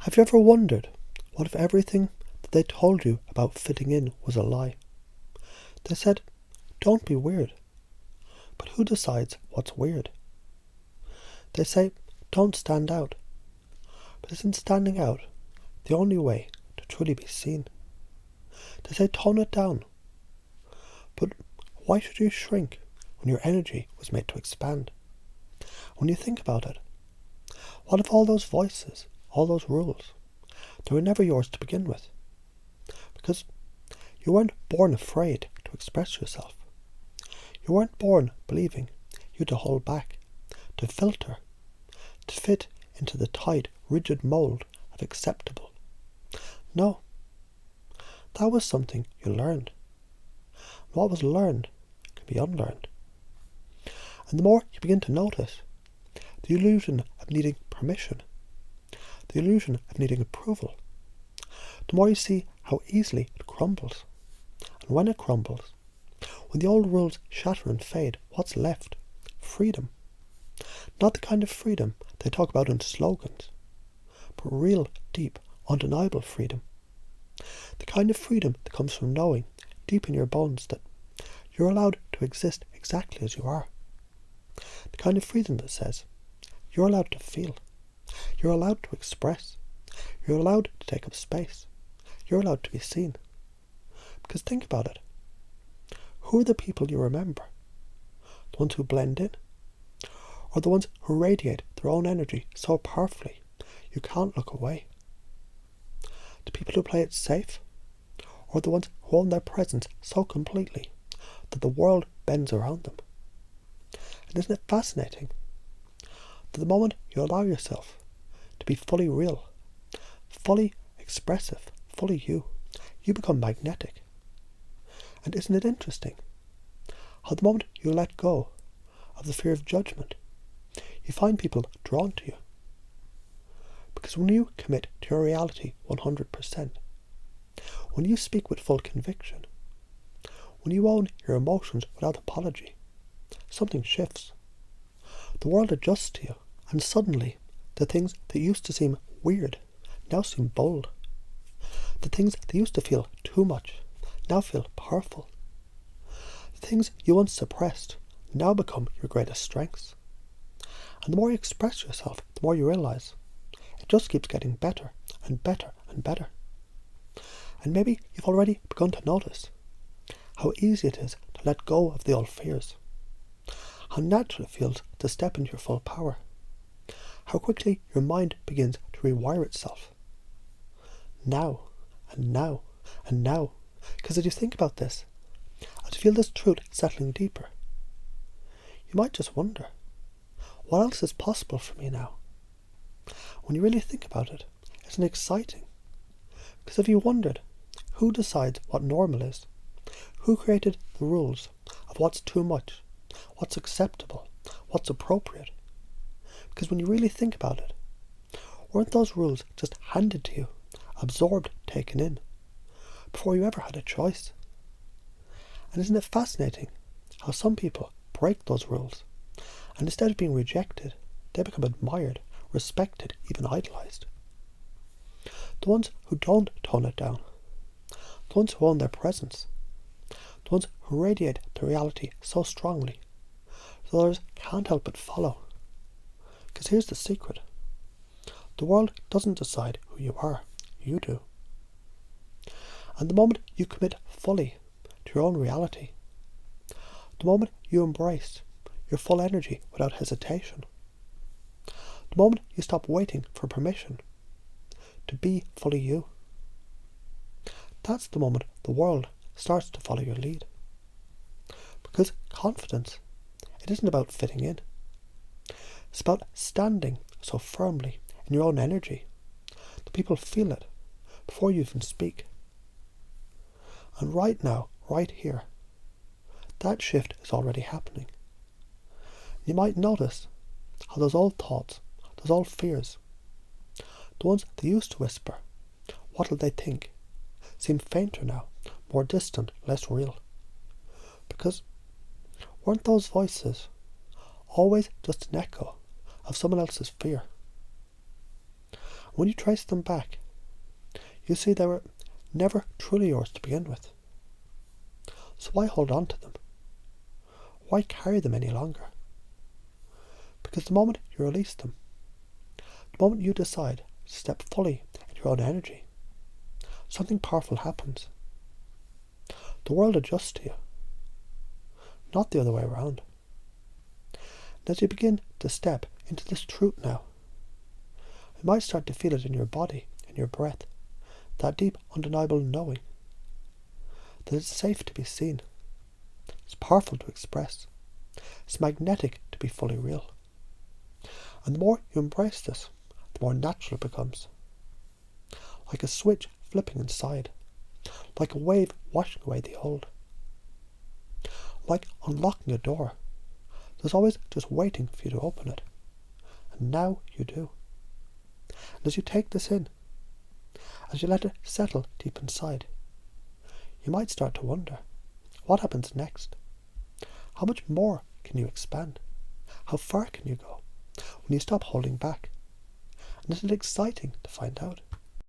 Have you ever wondered, what if everything that they told you about fitting in was a lie? They said, don't be weird. But who decides what's weird? They say, don't stand out. But isn't standing out the only way to truly be seen? They say, tone it down. But why should you shrink when your energy was made to expand? When you think about it, what if all those voices, all those rules, they were never yours to begin with? Because you weren't born afraid to express yourself. You weren't born believing you had to hold back, to filter, to fit into the tight, rigid mould of acceptable. No, that was something you learned. What was learned can be unlearned. And the more you begin to notice the illusion of needing permission, the illusion of needing approval, the more you see how easily it crumbles. And when it crumbles, when the old rules shatter and fade, what's left? Freedom. Not the kind of freedom they talk about in slogans, but real, deep, undeniable freedom. The kind of freedom that comes from knowing, deep in your bones, that you're allowed to exist exactly as you are. The kind of freedom that says, you're allowed to feel, you're allowed to express, you're allowed to take up space, you're allowed to be seen. Because think about it. Who are the people you remember? The ones who blend in? Or the ones who radiate their own energy so powerfully you can't look away? The people who play it safe? Or the ones who own their presence so completely that the world bends around them? And isn't it fascinating that the moment you allow yourself to be fully real, fully expressive, fully you become magnetic? And isn't it interesting how the moment you let go of the fear of judgment, you find people drawn to you? Because when you commit to your reality 100%, when you speak with full conviction, when you own your emotions without apology, something shifts. The world adjusts to you, and suddenly the things that used to seem weird now seem bold. The things that used to feel too much now feel powerful. The things you once suppressed now become your greatest strengths. And the more you express yourself, the more you realize it just keeps getting better and better and better. And maybe you've already begun to notice how easy it is to let go of the old fears, how natural it feels to step into your full power, how quickly your mind begins to rewire itself. Now, and now, and now. Because as you think about this, as you feel this truth settling deeper, you might just wonder, what else is possible for me now? When you really think about it, isn't it exciting? Because have you wondered, who decides what normal is? Who created the rules of what's too much, what's acceptable, what's appropriate? Because when you really think about it, weren't those rules just handed to you, absorbed, taken in, before you ever had a choice? And isn't it fascinating how some people break those rules, and instead of being rejected, they become admired, respected, even idolized? The ones who don't tone it down, the ones who own their presence, the ones who radiate their reality so strongly that others can't help but follow. Because here's the secret. The world doesn't decide who you are, you do. And the moment you commit fully to your own reality, the moment you embrace your full energy without hesitation, the moment you stop waiting for permission to be fully you, that's the moment the world starts to follow your lead. Because confidence, it isn't about fitting in. It's about standing so firmly in your own energy that people feel it before you even speak. And right now, right here, that shift is already happening. You might notice how those old thoughts, those old fears, the ones they used to whisper, what'll they think, seem fainter now, more distant, less real. Because weren't those voices always just an echo of someone else's fear? When you trace them back, you see they were never truly yours to begin with. So why hold on to them? Why carry them any longer? Because the moment you release them, the moment you decide to step fully in your own energy, something powerful happens. The world adjusts to you, not the other way around. And as you begin to step into this truth now, you might start to feel it in your body, in your breath, that deep, undeniable knowing that it's safe to be seen, it's powerful to express, it's magnetic to be fully real. And the more you embrace this, the more natural it becomes. Like a switch flipping inside, like a wave washing away the old. Like unlocking a door, there's always just waiting for you to open it. And now you do. And as you take this in, as you let it settle deep inside, you might start to wonder, what happens next? How much more can you expand? How far can you go when you stop holding back? And isn't it exciting to find out?